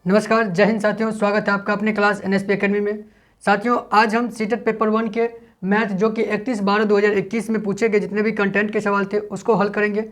नमस्कार, जय हिंद साथियों। स्वागत है आपका अपने क्लास एनएसपी एकेडमी में। साथियों, आज हम सीटेट पेपर 1 के मैथ जो कि 31/12/2021 में पूछे गए जितने भी कंटेंट के सवाल थे उसको हल करेंगे।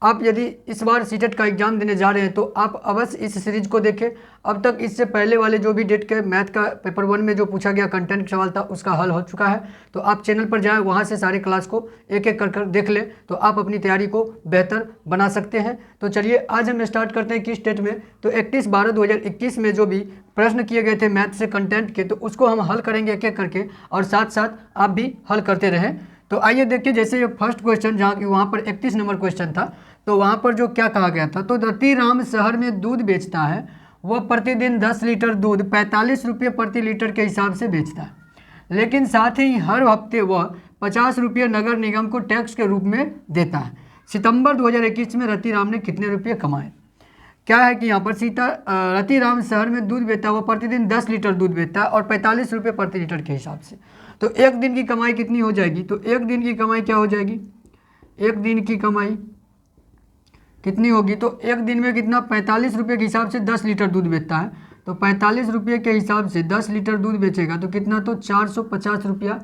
आप यदि इस बार सीटेट का एग्जाम देने जा रहे हैं तो आप अवश्य इस सीरीज को देखें। अब तक इससे पहले वाले जो भी डेट के मैथ का पेपर 1 में जो पूछा गया कंटेंट का सवाल था उसका हल हो चुका है। तो आप चैनल पर जाएं, वहां से सारे क्लास को एक एक कर देख लें तो आप अपनी तैयारी को बेहतर बना सकते हैं। तो चलिए आज हम स्टार्ट करते हैं किस डेट में। तो 31/12/2021 में जो भी प्रश्न किए गए थे मैथ से कंटेंट के, तो उसको हम हल करेंगे एक एक करके, और साथ साथ आप भी हल करते रहें। तो आइए देखिए, जैसे ये फर्स्ट क्वेश्चन जहाँ की वहाँ पर 31 नंबर क्वेश्चन था, तो वहाँ पर जो क्या कहा गया था, तो रतिराम शहर में दूध बेचता है। वह प्रतिदिन 10 लीटर दूध 45 रुपये प्रति लीटर के हिसाब से बेचता है, लेकिन साथ ही हर हफ्ते वह 50 रुपये नगर निगम को टैक्स के रूप में देता है। सितंबर 2021 में रतिराम ने कितने रुपये कमाए? क्या है कि यहाँ पर रतिराम शहर में दूध बेचता है, वो प्रतिदिन 10 लीटर दूध बेचता है और 45 रुपये प्रति लीटर के हिसाब से। तो एक दिन की कमाई कितनी हो जाएगी? तो एक दिन की कमाई क्या हो जाएगी? एक दिन की कमाई कितनी होगी? तो एक दिन में कितना? 45 रुपये के हिसाब से 10 लीटर दूध बेचता है, तो 45 रुपये के हिसाब से 10 लीटर दूध बेचेगा तो कितना? तो 450 रुपया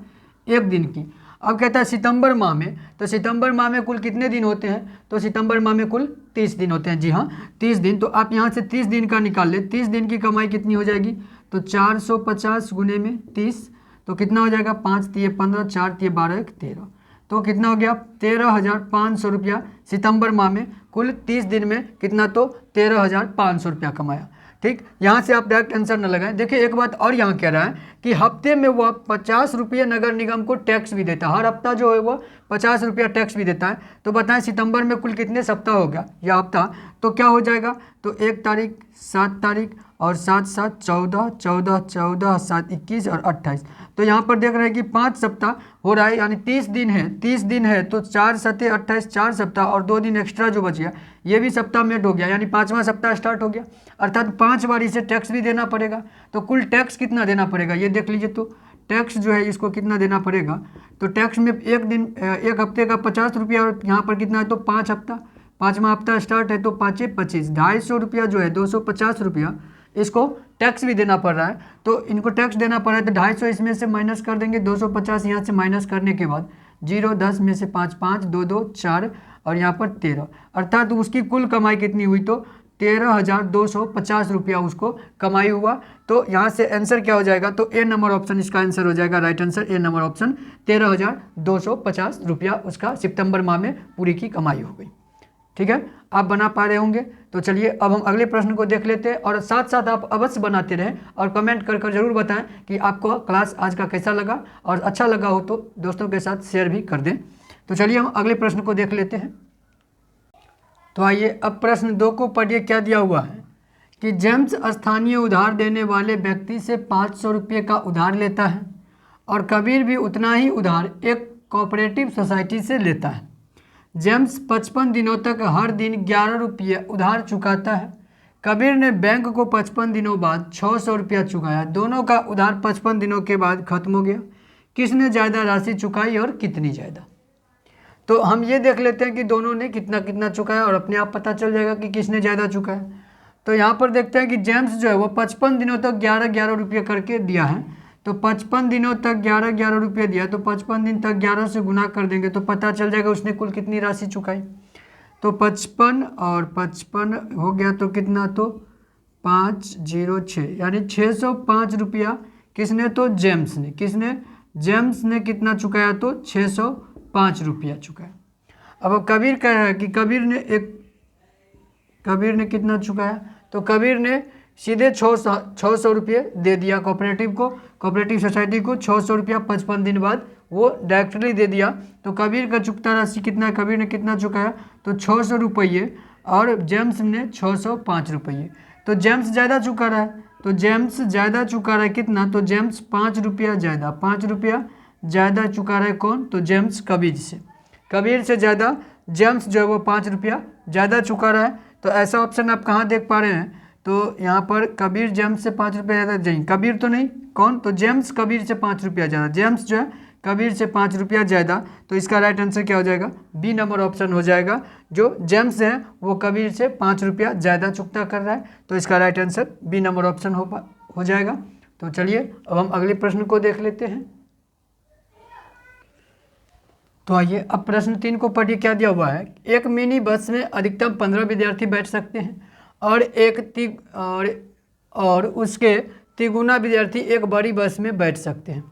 एक दिन की। अब कहता है सितंबर माह में, तो सितंबर माह में कुल कितने दिन होते हैं? तो सितंबर माह में कुल 30 दिन होते हैं। जी हाँ, 30 दिन। तो आप यहाँ से 30 दिन का निकाल ले। 30 दिन की कमाई कितनी हो जाएगी? तो 450 गुने में 30, तो कितना हो जाएगा? 5 तिये 15, 4 तिये 12, 1 13, तो कितना हो गया? 13,500 रुपया सितंबर माह में। कुल 30 दिन में कितना? तो 13,500 रुपया कमाया। ठीक, यहाँ से आप डायरेक्ट आंसर न लगाएं। देखिए एक बात और यहाँ कह रहा है कि हफ्ते में वह 50 रुपये नगर निगम को टैक्स भी देता है। हर हफ्ता जो है वह 50 रुपया टैक्स भी देता है। तो बताएं सितंबर में कुल कितने सप्ताह हो गया या हफ्ता? तो क्या हो जाएगा? तो 1 तारीख, 7 तारीख और 7 7 14, 14 14 7 21 और 28। तो यहाँ पर देख रहे हैं कि 5 सप्ताह हो रहा है, यानी 30 दिन है। 30 दिन है तो 4 7 28, 4 सप्ताह और 2 दिन एक्स्ट्रा जो बच गया ये भी सप्ताह मेट हो गया, यानी 5वां सप्ताह स्टार्ट हो गया। अर्थात 5 बार इसे टैक्स भी देना पड़ेगा। तो कुल टैक्स कितना देना पड़ेगा ये देख लीजिए। तो टैक्स जो है इसको कितना देना पड़ेगा? तो टैक्स में एक हफ्ते का 50 रुपया, और यहाँ पर कितना है? तो 5 हफ्ता, 5वां हफ्ता स्टार्ट है तो 5 25, 250 रुपया जो है 250 रुपया इसको टैक्स भी देना पड़ रहा है। तो इनको टैक्स देना पड़ रहा है तो 250 इसमें से माइनस कर देंगे। 250 यहाँ से माइनस करने के बाद 0 10 में से 5 5 2 2 4 और यहाँ पर 13, अर्थात उसकी कुल कमाई कितनी हुई? तो 13,250 रुपया उसको कमाई हुआ। तो यहाँ से आंसर क्या हो जाएगा? तो ए नंबर ऑप्शन इसका आंसर हो जाएगा। Right answer A number option, 13,250 रुपया उसका सितंबर माह में पूरी की कमाई हो गई। ठीक है, आप बना पा रहे होंगे। तो चलिए अब हम अगले प्रश्न को देख लेते हैं, और साथ साथ आप अवश्य बनाते रहें और कमेंट कर जरूर बताएं कि आपको क्लास आज का कैसा लगा, और अच्छा लगा हो तो दोस्तों के साथ शेयर भी कर दें। तो चलिए हम अगले प्रश्न को देख लेते हैं। तो आइए अब प्रश्न 2 को पढ़िए। क्या दिया हुआ है कि जेम्स स्थानीय उधार देने वाले व्यक्ति से 500 रुपये का उधार लेता है और कबीर भी उतना ही उधार एक कोऑपरेटिव सोसाइटी से लेता है। जेम्स 55 दिनों तक हर दिन 11 रुपये उधार चुकाता है। कबीर ने बैंक को 55 दिनों बाद 600 रुपया चुकाया। दोनों का उधार 55 दिनों के बाद खत्म हो गया। किसने ज़्यादा राशि चुकाई और कितनी ज़्यादा? तो हम ये देख लेते हैं कि दोनों ने कितना कितना चुकाया, और अपने आप पता चल जाएगा कि किसने ज़्यादा चुकाया। तो यहाँ पर देखते हैं कि जेम्स जो है वो 55 दिनों तक 11 रुपये करके दिया है। तो 55 दिनों तक 11 रुपये दिया, तो 55 दिन तक 11 से गुना कर देंगे तो पता चल जाएगा उसने कुल कितनी राशि चुकाई। तो 55 और 55 हो गया तो कितना? तो 506, यानी 605 रुपया किसने? तो जेम्स ने। किसने? जेम्स ने कितना चुकाया? तो 605 रुपया चुकाया। अब कबीर कह रहा है कि कबीर ने कितना चुकाया? तो कबीर ने सीधे 600 रुपये दे दिया कोऑपरेटिव सोसाइटी को। 600 रुपया 55 दिन बाद वो डायरेक्टली दे दिया। तो कबीर का चुकता राशि कितना है? कबीर ने कितना चुकाया? तो 600 रुपये, और जेम्स ने 605 रुपये। तो जेम्स ज़्यादा चुका रहा है। तो जेम्स ज़्यादा चुका रहा है कितना? तो जेम्स 5 रुपया ज़्यादा, 5 रुपया ज़्यादा चुका रहा है। कौन? तो जेम्स कबीर से। कबीर से ज़्यादा जेम्स जो है वो 5 रुपया ज़्यादा चुका रहा है। तो ऐसा ऑप्शन आप कहाँ देख पा रहे हैं? तो यहाँ पर कबीर जेम्स से 5 रुपया ज़्यादा। नहीं, कबीर तो नहीं, कौन? तो जेम्स कबीर से 5 रुपया ज़्यादा। जेम्स जो है कबीर से 5 रुपया ज़्यादा, तो इसका राइट आंसर क्या हो जाएगा? बी नंबर ऑप्शन हो जाएगा। जो जेम्स है वो कबीर से 5 रुपया ज़्यादा चुकता कर रहा है, तो इसका right answer B number option हो जाएगा। तो चलिए अब हम अगले प्रश्न को देख लेते हैं। तो आइए अब प्रश्न 3 को पढ़िए। क्या दिया हुआ है? एक मिनी बस में अधिकतम 15 विद्यार्थी बैठ सकते हैं और उसके तिगुना विद्यार्थी एक बड़ी बस में बैठ सकते हैं।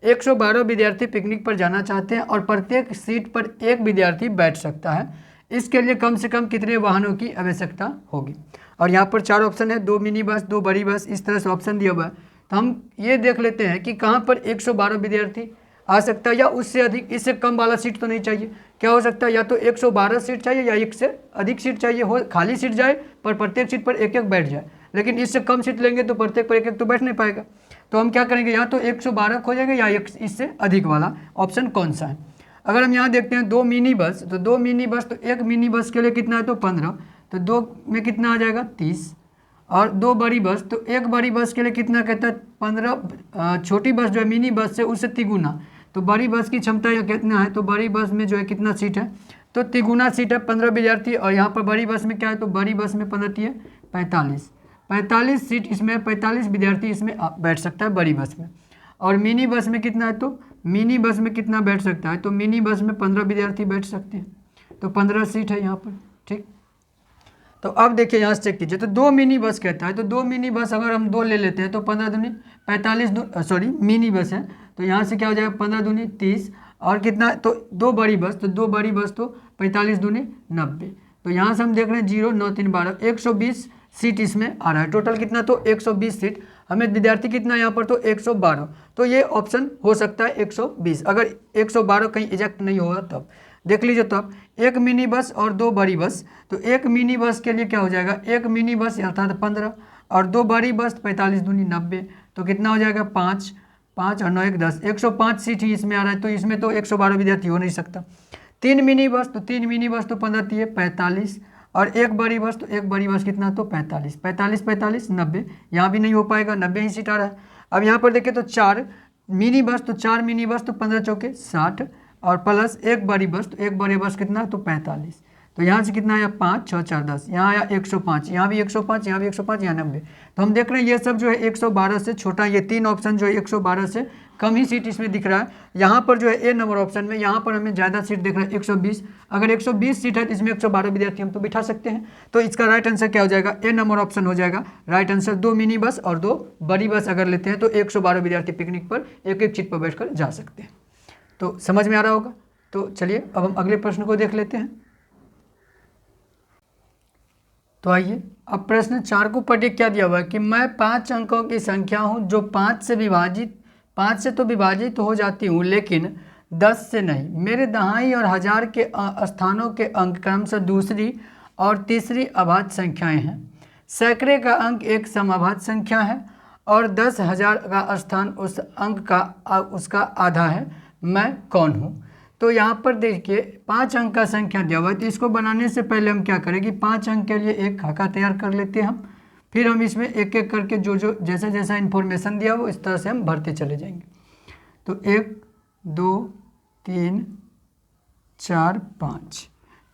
112 विद्यार्थी पिकनिक पर जाना चाहते हैं और प्रत्येक सीट पर एक विद्यार्थी बैठ सकता है। इसके लिए कम से कम कितने वाहनों की आवश्यकता होगी? और यहाँ पर 4 ऑप्शन है, 2 मिनी बस, 2 बड़ी बस, इस तरह से ऑप्शन दिया हुआ है। तो हम ये देख लेते हैं कि कहाँ पर 112 विद्यार्थी आ सकता है या उससे अधिक, इससे कम वाला सीट तो नहीं चाहिए। क्या हो सकता है? या तो 112 सीट चाहिए या एक से अधिक सीट चाहिए हो, खाली सीट जाए पर प्रत्येक सीट पर एक एक बैठ जाए। लेकिन इससे कम सीट लेंगे तो प्रत्येक पर एक एक तो बैठ नहीं पाएगा। तो हम क्या करेंगे? या तो 112 खोजेंगे या इससे अधिक वाला ऑप्शन कौन सा है। अगर हम यहाँ देखते हैं 2 मिनी बस, तो 2 मिनी बस, तो एक मिनी बस के लिए कितना है? तो 15, तो 2 में कितना आ जाएगा? 30। और 2 बड़ी बस, तो एक बड़ी बस के लिए कितना कहता है? 15। छोटी बस जो है मिनी बस से उससे तिगुना, तो बड़ी बस की क्षमता यह कितना है? तो बड़ी बस में जो है कितना सीट है? तो तिगुना सीट है, 15 विद्यार्थी। और यहाँ पर बड़ी बस में क्या है? तो बड़ी बस में 15 है 45 सीट, इसमें 45 विद्यार्थी इसमें बैठ सकता है बड़ी बस में। और मिनी बस में कितना है? तो मिनी बस में कितना बैठ सकता है? तो मिनी बस में 15 विद्यार्थी बैठ सकते हैं, तो 15 सीट है यहाँ पर। ठीक, तो अब देखिए यहाँ से चेक कीजिए। तो 2 मिनी बस कहता है, तो 2 मिनी बस अगर हम 2 ले लेते हैं तो 15 दूनी 45, मिनी बस है, तो यहाँ से क्या हो जाएगा? 15 दूनी 30, और कितना? तो 2 बड़ी बस, तो 2 बड़ी बस तो 45 दूनी 90। तो यहाँ से हम देख रहे हैं 0 9 3 12, 120 सीट इसमें आ रहा है। टोटल कितना? तो 120 सीट। हमें विद्यार्थी कितना यहाँ पर? तो 112। तो ये ऑप्शन हो सकता है 120, अगर 112 कहीं इजेक्ट नहीं होगा तब। देख लीजिए, तो अब एक मिनी बस और 2 बड़ी बस, तो एक मिनी बस के लिए क्या हो जाएगा? एक मिनी बस अर्थात 15, और 2 बड़ी बस 45 दूनी 90, तो कितना हो जाएगा? 5 और 9 1 10, 105 सीट ही इसमें आ रहा है, तो इसमें तो 112 विद्यार्थी हो नहीं सकता। 3 मिनी बस, तो 3 मिनी बस तो 15 है 45, और एक बड़ी बस, तो एक बड़ी बस कितना? तो 45 90, यहाँ भी नहीं हो पाएगा, 90 ही सीट आ रहा है। अब यहाँ पर देखें तो 4 मिनी बस, तो 4 मिनी बस तो 15 चौके 60, और प्लस एक बड़ी बस, तो एक बड़ी बस कितना? तो 45। तो यहाँ से कितना आया? 5 6 4 10, यहाँ आया 105, यहाँ भी 105, यहाँ भी 105, यहाँ 90। तो हम देख रहे हैं ये सब जो है 112 से छोटा, ये 3 ऑप्शन जो है 112 से कम ही सीट इसमें दिख रहा है। यहाँ पर जो है ए नंबर ऑप्शन में, यहाँ पर हमें ज़्यादा सीट दिख रहा है 120। अगर 120 सीट है तो इसमें 112 विद्यार्थी हम तो बिठा सकते हैं। तो इसका राइट आंसर क्या हो जाएगा? ए नंबर ऑप्शन हो जाएगा राइट आंसर। 2 मिनी बस और 2 बड़ी बस अगर लेते हैं तो 112 विद्यार्थी पिकनिक पर एक एक सीट पर बैठकर जा सकते हैं। तो समझ में आ रहा होगा। तो चलिए अब हम अगले प्रश्न को देख लेते हैं। तो आइए अब प्रश्न 4 को पढ़िए। क्या दिया हुआ है कि मैं 5 अंकों की संख्या हूं जो 5 से तो विभाजित हो जाती हूं लेकिन 10 से नहीं। मेरे दहाई और हजार के स्थानों के अंक क्रमशः दूसरी और तीसरी अभाज्य संख्याएं हैं। सैकड़े का अंक एक समअभाज्य संख्या है और 10,000 का स्थान उस अंक का उसका आधा है। मैं कौन हूँ? तो यहाँ पर देखिए 5 अंक का संख्या दिया हुआ है, तो इसको बनाने से पहले हम क्या करेंगे? 5 अंक के लिए एक खाका तैयार कर लेते हैं हम, फिर हम इसमें एक एक करके जो जैसा जैसा इन्फॉर्मेशन दिया हो इस तरह से हम भरते चले जाएंगे। तो 1 2 3 4 5,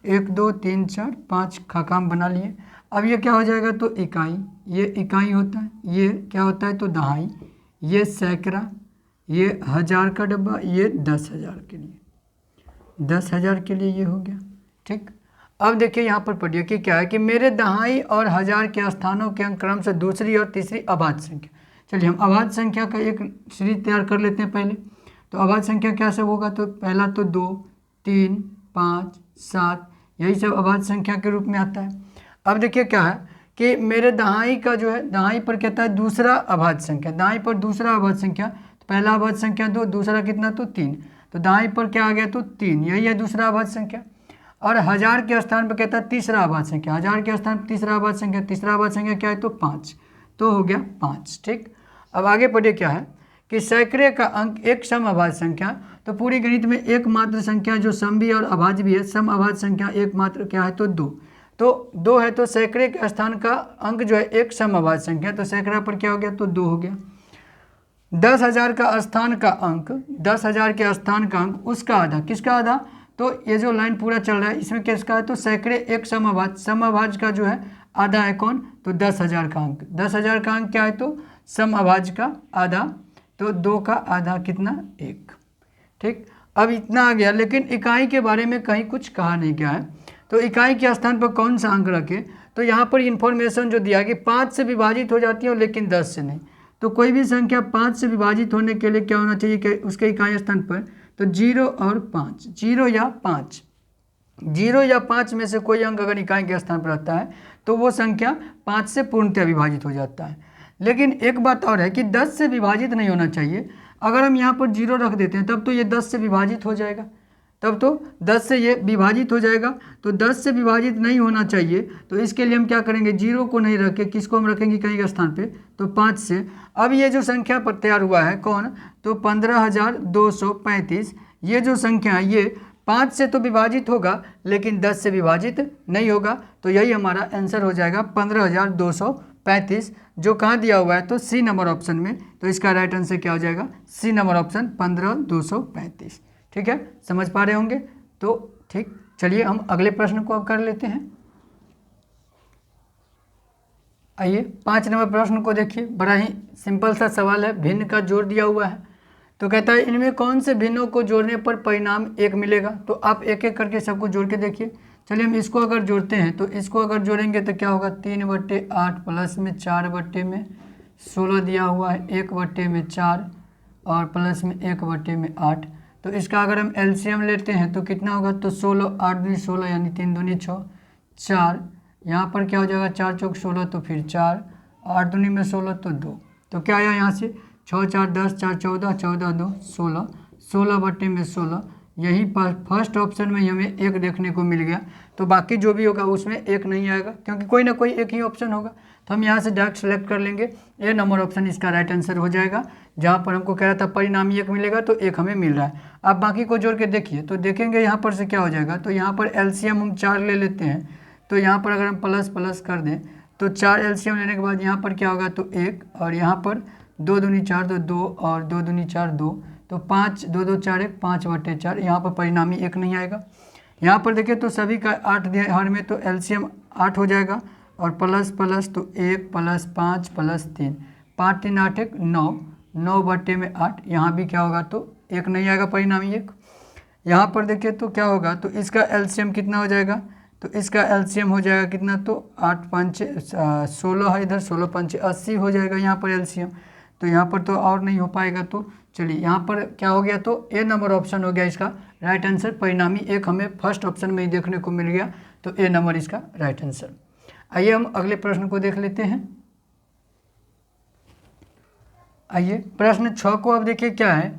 1 2 3 4 5 खाका हम बना लिए। अब ये क्या हो जाएगा? तो इकाई, ये इकाई होता है, ये क्या होता है? तो दहाई, ये सैकड़ा, ये 1000 का डब्बा, ये 10,000 के लिए, 10,000 के लिए ये हो गया। ठीक, अब देखिए यहाँ पर पढ़िए कि क्या है कि मेरे दहाई और हजार के स्थानों के अंक क्रम से दूसरी और तीसरी अभाज्य संख्या। चलिए हम अभाज्य संख्या का एक सीरीज तैयार कर लेते हैं पहले। तो अभाज्य संख्या क्या सब होगा? तो पहला तो 2 3 5 7, यही सब अभाज्य संख्या के रूप में आता है। अब देखिए क्या है कि मेरे दहाई का जो है, दहाई पर कहता है दूसरा अभाज्य संख्या, दहाई पर दूसरा अभाज्य संख्या, तो पहला अभाज्य संख्या 2, दूसरा कितना? तो 3, तो दाएं पर क्या आ गया? तो 3, यही है दूसरा अभाज्य संख्या। और हजार के स्थान पर कहता है तीसरा अभाज्य संख्या, हजार के स्थान पर तीसरा अभाज्य संख्या, तीसरा अभाज्य संख्या क्या है? तो 5, तो हो गया 5। ठीक, अब आगे पढ़िए क्या है कि सैकड़े का अंक एक सम अभाज्य संख्या। तो पूरी गणित में एकमात्र संख्या जो सम भी और अभाज्य भी है, सम अभाज्य संख्या एकमात्र क्या है? तो 2, तो 2 है, तो सैकड़े के स्थान का अंक जो है एक सम अभाज्य संख्या, तो सैकड़ा पर क्या हो गया? तो 2 हो गया। 10,000 का स्थान का अंक, 10,000 के स्थान का अंक उसका आधा, किसका आधा, तो ये जो लाइन पूरा चल रहा है इसमें किसका है, तो सैकड़े एक समभाज, समभाज का जो है आधा है कौन, तो 10,000 का अंक, 10,000 का अंक क्या है, तो समभाज का आधा, तो 2 का आधा कितना, 1। ठीक, अब इतना आ गया, लेकिन इकाई के बारे में कहीं कुछ कहा नहीं गया है। तो इकाई के स्थान पर कौन सा अंक रखें, तो यहाँ पर इन्फॉर्मेशन जो दिया कि 5 से विभाजित हो जाती है लेकिन 10 से नहीं। तो कोई भी संख्या 5 से विभाजित होने के लिए क्या होना चाहिए कि उसके इकाई स्थान पर, तो 0 और 5, 0 या 5, 0 या 5 में से कोई अंक अगर इकाई के स्थान पर रहता है तो वो संख्या 5 से पूर्णतः विभाजित हो जाता है। लेकिन एक बात और है कि 10 से विभाजित नहीं होना चाहिए। अगर हम यहाँ पर 0 रख देते हैं तब तो ये 10 से विभाजित हो जाएगा, तब तो 10 से ये विभाजित हो जाएगा। तो 10 से विभाजित नहीं होना चाहिए, तो इसके लिए हम क्या करेंगे, 0 को नहीं रख के किसको हम रखेंगे इकाई के स्थान पे, तो 5 से। अब ये जो संख्या पर तैयार हुआ है कौन, तो 15,235, ये जो संख्या है ये 5 से तो विभाजित होगा लेकिन 10 से विभाजित नहीं होगा। तो यही हमारा आंसर हो जाएगा 15,235, जो कहाँ दिया हुआ है, तो सी नंबर ऑप्शन में। तो इसका राइट आंसर क्या हो जाएगा, सी नंबर ऑप्शन 15,235। ठीक है, समझ पा रहे होंगे। तो ठीक, चलिए हम अगले प्रश्न को अब कर लेते हैं। आइए 5 नंबर प्रश्न को देखिए, बड़ा ही सिंपल सा सवाल है, भिन्न का जोड़ दिया हुआ है। तो कहता है इनमें कौन से भिन्नों को जोड़ने पर परिणाम 1 मिलेगा। तो आप एक एक करके सबको जोड़ के देखिए। चलिए हम इसको अगर जोड़ते हैं, तो इसको अगर जोड़ेंगे तो क्या होगा, 3/8 प्लस में 4/16 दिया हुआ है, 1/4 और प्लस में 1/8। तो इसका अगर हम एलसीएम लेते हैं तो कितना होगा, तो 16, 8 दूनी 16 यानी 3 दूनी 6, 4, यहाँ पर क्या हो जाएगा, 4 चौक 16 तो फिर 4, 8 दूनी में 16 तो 2। तो क्या आया यहाँ से, 6 4 10, 4 14, 14 2 16, 16/16। यही फर्स्ट ऑप्शन में हमें 1 देखने को मिल गया। तो बाकी जो भी होगा उसमें 1 नहीं आएगा, क्योंकि कोई ना कोई एक ही ऑप्शन होगा। तो हम यहाँ से डायरेक्ट सेलेक्ट कर लेंगे, ए नंबर ऑप्शन इसका राइट आंसर हो जाएगा। जहाँ पर हमको कह रहा था परिणाम 1 मिलेगा तो 1 हमें मिल रहा है। अब बाकी को जोड़ के देखिए, तो देखेंगे यहाँ पर से क्या हो जाएगा। तो यहाँ पर एलसीएम हम 4 ले लेते हैं, तो यहाँ पर अगर हम प्लस प्लस कर दें तो 4 एलसीएम लेने के बाद यहाँ पर क्या होगा, तो 1, और यहाँ पर 2 दूनी 4 तो 2 और 2 दूनी 4 2, तो 5, 2 2 4 1, 5/4। यहाँ पर परिणामी 1 नहीं आएगा। यहाँ पर देखिए तो सभी का 8 दिया हर में, तो एलसीएम 8 हो जाएगा, और प्लस प्लस तो 1 प्लस 5 प्लस 3, 5 3 8 1 9, 9/8। यहाँ भी क्या होगा, तो 1 नहीं आएगा, परिणामी 1। यहाँ पर देखिए तो क्या होगा, तो इसका एलसीएम कितना हो जाएगा, तो इसका एलसीएम हो जाएगा कितना, तो 8 5 16 है, इधर 16 5 80 हो जाएगा यहाँ पर एलसीएम। तो यहाँ पर तो और नहीं हो पाएगा। तो चलिए यहाँ पर क्या हो गया, तो ए नंबर ऑप्शन हो गया इसका राइट आंसर। परिणामी 1 हमें फर्स्ट ऑप्शन में ही देखने को मिल गया, तो ए नंबर इसका राइट आंसर। आइए हम अगले प्रश्न को देख लेते हैं। आइए प्रश्न 6 को अब देखिए क्या है।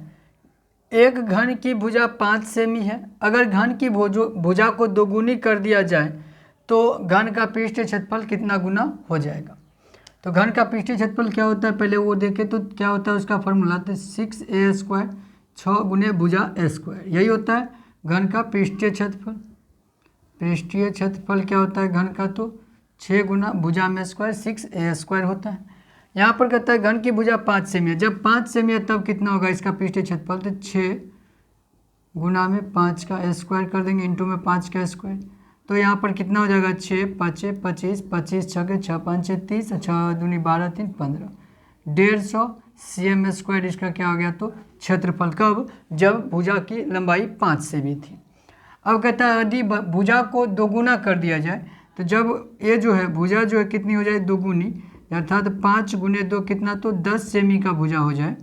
एक घन की भुजा 5 सेमी है। अगर घन की भुजा को दोगुनी कर दिया जाए तो घन का पृष्ठीय क्षेत्रफल कितना गुना हो जाएगा। तो घन का पृष्ठीय क्षेत्रफल क्या होता है, पहले वो देखें। तो क्या होता है उसका फॉर्मूला, तो 6a², 6 गुने भुजा a², यही होता है घन का पृष्ठीय क्षेत्रफल। पृष्ठीय क्षेत्रफल क्या होता है घन का, तो 6 गुना भुजा में स्क्वायर, 6a² होता है। यहाँ पर कहता है घन की भुजा 5 सेमी है। जब 5 सेमी है तब कितना होगा इसका पृष्ठीय क्षेत्रफल, तो 6 गुना में 5 का स्क्वायर कर देंगे, इंटू में 5 का स्क्वायर। तो यहाँ पर कितना हो जाएगा, 6 5 25, 25 6 6 5 30, 6 दूनी 12 3 15, 150 cm²। इसका क्या हो गया, तो क्षेत्रफल। कब, जब भुजा की लंबाई 5 सेमी थी। अब कहता है यदि भुजा को दोगुना कर दिया जाए, तो जब ये जो है भुजा जो है कितनी हो जाए, दोगुनी, अर्थात 5 गुने 2 कितना, तो 10 सेमी का भुजा हो जाए।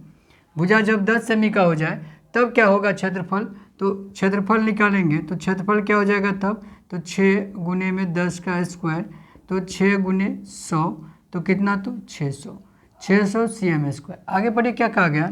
भुजा जब 10 सेमी का हो जाए तब क्या होगा क्षेत्रफल, तो क्षेत्रफल निकालेंगे तो क्षेत्रफल क्या हो जाएगा तब, तो 6 गुने में 10 का स्क्वायर, तो 6 गुने 100, तो कितना, तो 600 cm²। आगे बढ़े क्या कहा गया,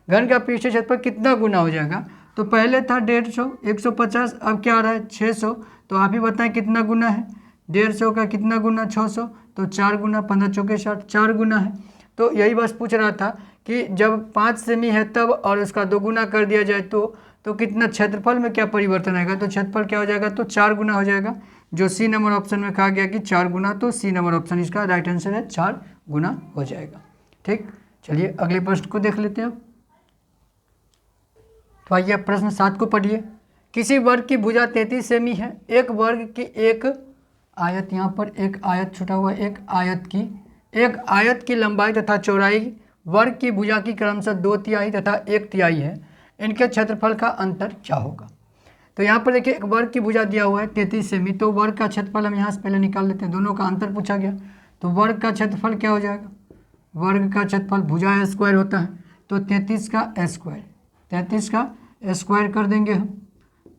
घन का पृष्ठीय क्षेत्रफल कितना गुना हो जाएगा। तो पहले था 150, 150, अब क्या आ रहा है 600। तो आप ही बताएं कितना गुना है 150 का, कितना गुना 600, तो 4 गुना, 15 चौके 60, 4 गुना है। तो यही बस पूछ रहा था कि जब 5 सेमी है तब और उसका 2 गुना कर दिया जाए तो कितना क्षेत्रफल में क्या परिवर्तन आएगा। तो क्षेत्रफल क्या हो जाएगा, तो 4 गुना हो जाएगा, जो सी नंबर ऑप्शन में कहा गया कि 4 गुना। तो सी नंबर ऑप्शन इसका राइट आंसर है, 4 गुना हो जाएगा। ठीक, चलिए अगले प्रश्न को देख लेते हैं। तो आइए आप प्रश्न 7 को पढ़िए। किसी वर्ग की भुजा 33 सेमी है। एक वर्ग की एक आयत, यहाँ पर एक आयत छुटा हुआ है, एक आयत की लंबाई तथा चौड़ाई वर्ग की भुजा की क्रमशः 2/3 तथा 1/3 है। इनके क्षेत्रफल का अंतर क्या होगा। तो यहाँ पर देखिए एक वर्ग की भुजा दिया हुआ है 33 सेमी, तो वर्ग का क्षेत्रफल हम यहाँ से पहले निकाल लेते हैं। दोनों का अंतर पूछा गया, तो वर्ग का क्षेत्रफल क्या हो जाएगा। वर्ग का क्षेत्रफल भुजा स्क्वायर होता है, तो 33 का स्क्वायर, 33 का स्क्वायर कर देंगे हम,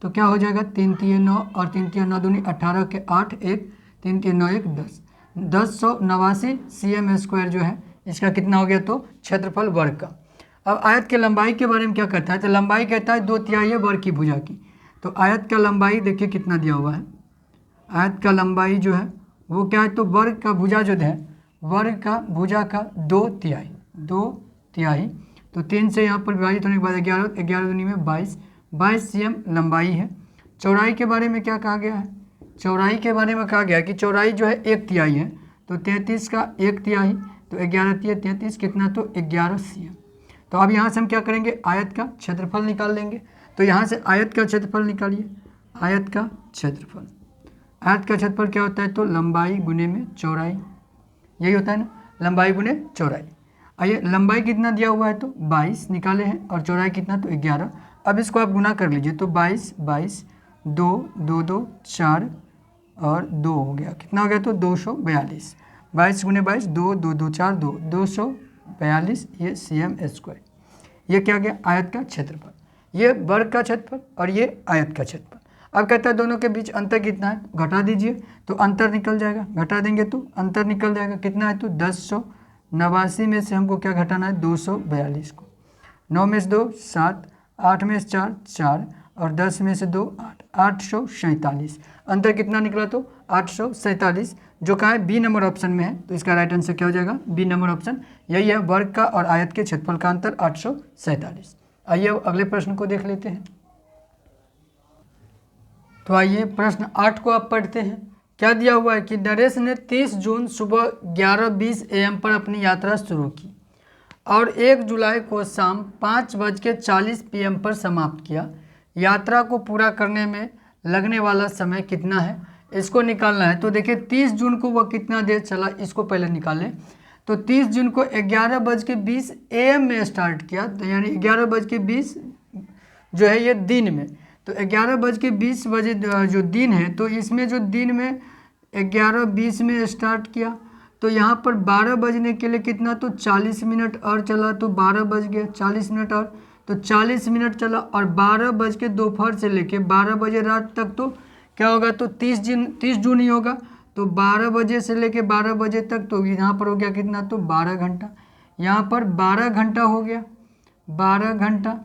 तो क्या हो जाएगा 3 3 9 और 3 3 9 दूनी 18 के 8 1 3 3 9 1 10 1089 cm स्क्वायर जो है इसका कितना हो गया, तो क्षेत्रफल वर्ग का। अब आयत के लंबाई के बारे में क्या कहता है, तो लंबाई कहता है 2/3 है वर्ग की भुजा की। तो आयत का लंबाई देखिए कितना दिया हुआ है, आयत का लंबाई जो है वो क्या है, तो वर्ग का भुजा जो है वर्ग का भुजा का 2/3, तो 3 से यहाँ पर विभाजित होने के बाद 11 11 दूनी में 22 cm लंबाई है। चौड़ाई के बारे में क्या कहा गया है, चौड़ाई के बारे में कहा गया है कि चौड़ाई जो है 1/3 है, तो 33 का 1/3 तो 11 3 33 कितना, तो 11 cm। तो अब यहाँ से हम क्या करेंगे, आयत का क्षेत्रफल निकाल लेंगे। तो यहाँ से आयत का क्षेत्रफल निकालिए, आयत का क्षेत्रफल, आयत का क्षेत्रफल क्या होता है, तो लंबाई गुने में चौड़ाई, यही होता है ना, लंबाई गुने चौड़ाई। आइए लंबाई कितना दिया हुआ है, तो 22 निकाले हैं, और चौड़ाई कितना, तो 11। अब इसको आप गुना कर लीजिए, तो 22 22 2 2 2 4 और 2 हो गया, कितना हो गया, तो 242। 22 गुने 22 2 2 2 4 2 242 ये cm स्क्वायर। ये क्या गया, आयत का क्षेत्रफल, ये वर्ग का क्षेत्रफल और ये आयत का क्षेत्रफल। अब कहता है दोनों के बीच अंतर कितना है, घटा दीजिए, तो अंतर निकल जाएगा, घटा देंगे तो अंतर निकल जाएगा, कितना है, तो 1089 में से हमको क्या घटाना है, 242 को। 9 में से 2 7, 8 में से 4 4 और 10 में से 2 8, 847। अंतर कितना निकला, तो 847, जो कहा है बी नंबर ऑप्शन में है, तो इसका राइट आंसर क्या हो जाएगा, बी नंबर ऑप्शन। यही है वर्ग का और आयत के क्षेत्रफल का अंतर 847। आइए अब अगले प्रश्न को देख लेते हैं। तो आइए प्रश्न 8 को आप पढ़ते हैं। क्या दिया हुआ है कि नरेश ने 30 जून सुबह 11:20 AM पर अपनी यात्रा शुरू की और 1 जुलाई को शाम 5:40 PM पर समाप्त किया। यात्रा को पूरा करने में लगने वाला समय कितना है, इसको निकालना है। तो देखिए 30 जून को वह कितना देर चला, इसको पहले निकालें। तो 30 जून को 11:20 AM में स्टार्ट किया, तो यानी 11:20 जो है ये दिन में, तो 11:20 बजे जो दिन है, तो इसमें जो दिन में 11:20 में स्टार्ट किया, तो यहाँ पर 12 बजने के लिए कितना, तो 40 मिनट और चला, तो 12 बज गया, 40 मिनट और, तो 40 मिनट चला और 12 बज के दोपहर से लेके 12 बजे रात तक, तो क्या होगा, तो 30 जून ही होगा। तो 12 बजे से लेके 12 बजे तक, तो यहाँ पर हो गया कितना, तो 12 घंटा, यहाँ पर 12 घंटा हो गया, 12 घंटा,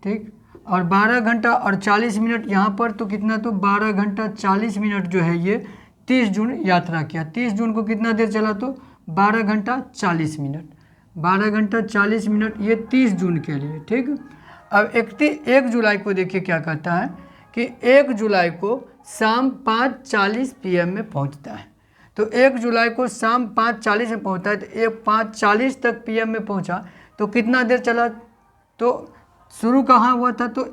ठीक। और 12 घंटा और 40 मिनट यहाँ पर, तो कितना, तो 12 घंटा 40 मिनट जो है ये 30 जून यात्रा किया। 30 जून को कितना देर चला, तो 12 घंटा 40 मिनट, 12 घंटा 40 मिनट ये 30 जून के लिए, ठीक। अब 1 जुलाई को देखिए क्या कहता है कि 1 जुलाई को शाम 5:40 PM में पहुंचता है। तो 1 जुलाई को शाम 5:40 में पहुंचता है, तो 5:40 तक PM में पहुंचा, तो कितना देर चला, तो शुरू कहाँ हुआ था, तो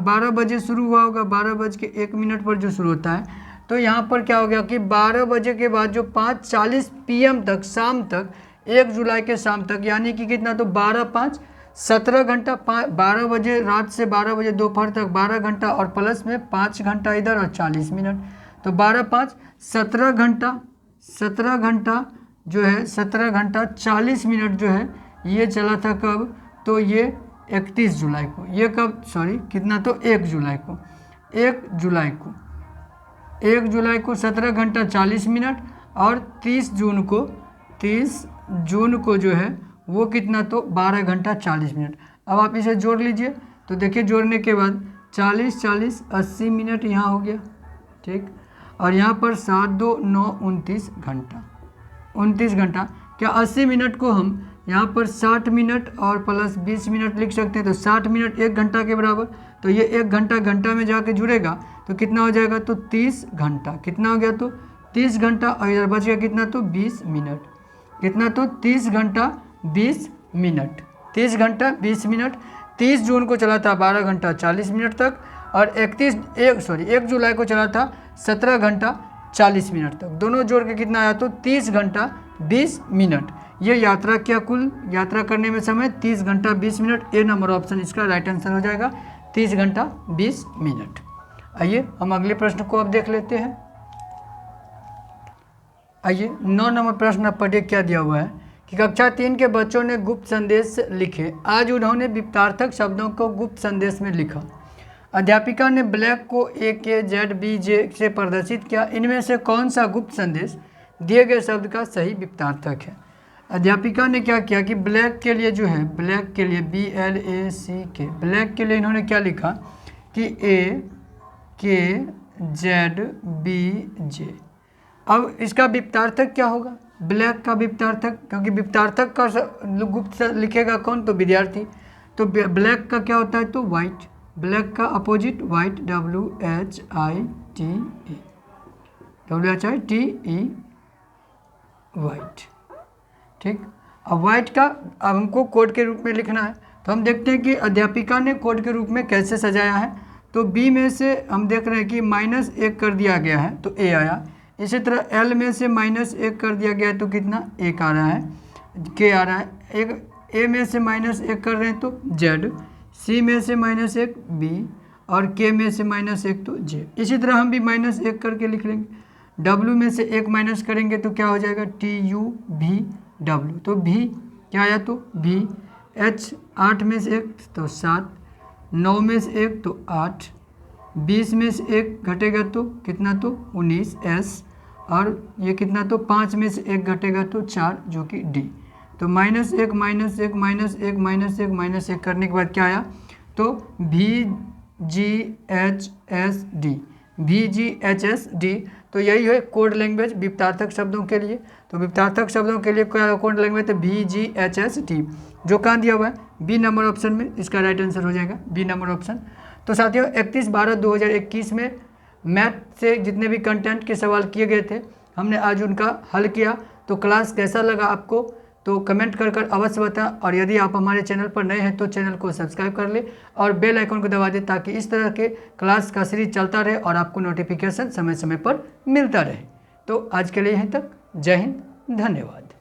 12 बजे शुरू हुआ होगा, 12:01 पर जो शुरू होता है। तो यहाँ पर क्या हो गया कि 12 बजे के बाद जो 5:40 PM तक, शाम तक, 1 जुलाई के शाम तक, यानी कि कितना, तो 12 5 17 घंटा, 12 बजे रात से 12 बजे दोपहर तक 12 घंटा और प्लस में 5 घंटा इधर और 40 मिनट, तो 12 5 17 घंटा, 17 घंटा जो है 17 घंटा 40 मिनट जो है ये चला था कब, तो ये 31 जुलाई को, ये कब, सॉरी कितना, तो 1 जुलाई को, 1 जुलाई को, 1 जुलाई को 17 घंटा 40 मिनट और 30 जून को, 30 जून को जो है वो कितना, तो 12 घंटा 40 मिनट। अब आप इसे जोड़ लीजिए, तो देखिए जोड़ने के बाद 40 40 80 मिनट यहाँ हो गया, ठीक। और यहाँ पर 7 2 9 29 घंटा, 29 घंटा। क्या 80 मिनट को हम यहाँ पर 60 मिनट और प्लस 20 मिनट लिख सकते हैं, तो 60 मिनट 1 घंटा के बराबर, तो ये 1 घंटा घंटा में जाके जुड़ेगा, तो कितना हो जाएगा, तो 30 घंटा, कितना हो गया, तो 30 घंटा और इधर बच गया कितना, तो 20 मिनट, कितना, तो 30 घंटा 20 मिनट, 30 घंटा 20 मिनट। 30 जून को चला था 12 घंटा 40 मिनट तक, और 1 जुलाई को चला था 17 घंटा 40 मिनट तक। दोनों जोड़ के कितना आया, तो 30 घंटा 20 मिनट। ये यात्रा क्या, कुल यात्रा करने में समय 30 घंटा 20 मिनट। ए नंबर ऑप्शन इसका राइट आंसर हो जाएगा, 30 घंटा 20 मिनट। आइए हम अगले प्रश्न को अब देख लेते हैं। आइए 9 नंबर प्रश्न आप पढ़िए, क्या दिया हुआ है कि कक्षा 3 के बच्चों ने गुप्त संदेश लिखे। आज उन्होंने विपतार्थक शब्दों को गुप्त संदेश में लिखा। अध्यापिका ने ब्लैक को AKZBJ से प्रदर्शित किया। इनमें से कौन सा गुप्त संदेश दिए गए शब्द का सही विपतार्थक है। अध्यापिका ने क्या किया कि ब्लैक के लिए जो है, ब्लैक के लिए BLACK, ब्लैक के लिए इन्होंने क्या लिखा कि AKZBJ। अब इसका विपतार्थक क्या होगा, ब्लैक का विपतार्थक, क्योंकि विपतार्थक का गुप्त लिखेगा कौन, तो विद्यार्थी। तो ब्लैक का क्या होता है, तो वाइट, ब्लैक का अपोजिट वाइट, WHITE वाइट। ठीक, अब वाइट का अब हमको कोड के रूप में लिखना है, तो हम देखते हैं कि अध्यापिका ने कोड के रूप में कैसे सजाया है। तो बी में से हम देख रहे हैं कि -1 कर दिया गया है, तो ए आया। इसी तरह एल में से -1 कर दिया गया है, तो कितना, 1 आ रहा है, के आ रहा है। एक ए में से -1 कर रहे हैं तो जेड, सी में से -1 बी, और के में से -1 तो जे। इसी तरह हम भी -1 करके लिख लेंगे। डब्ल्यू में से 1 माइनस करेंगे तो क्या हो जाएगा, TUVW, तो भी क्या आया, तो भी। H 8 में से 1 तो 7, 9 में से 1 तो 8, 20 में से 1 घटेगा तो कितना, तो 19 S, और ये कितना, तो 5 में से 1 घटेगा तो 4, जो कि D। तो -1 -1 -1 -1 करने के बाद क्या आया, तो VGHSD। तो यही है कोड लैंग्वेज विपतार्थक शब्दों के लिए। तो विपतार्थक शब्दों के लिए क्या कोड लैंग्वेज है, VGHSD, जो कहाँ दिया हुआ है, बी नंबर ऑप्शन में। इसका राइट आंसर हो जाएगा बी नंबर ऑप्शन। तो साथियों 31/12/2021 में मैथ से जितने भी कंटेंट के सवाल किए गए थे, हमने आज उनका हल किया। तो क्लास कैसा लगा आपको, तो कमेंट कर अवश्य बताएं। और यदि आप हमारे चैनल पर नए हैं तो चैनल को सब्सक्राइब कर ले और बेल आइकन को दबा दें, ताकि इस तरह के क्लास का सीरीज चलता रहे और आपको नोटिफिकेशन समय समय पर मिलता रहे। तो आज के लिए यहीं तक, जय हिंद, धन्यवाद।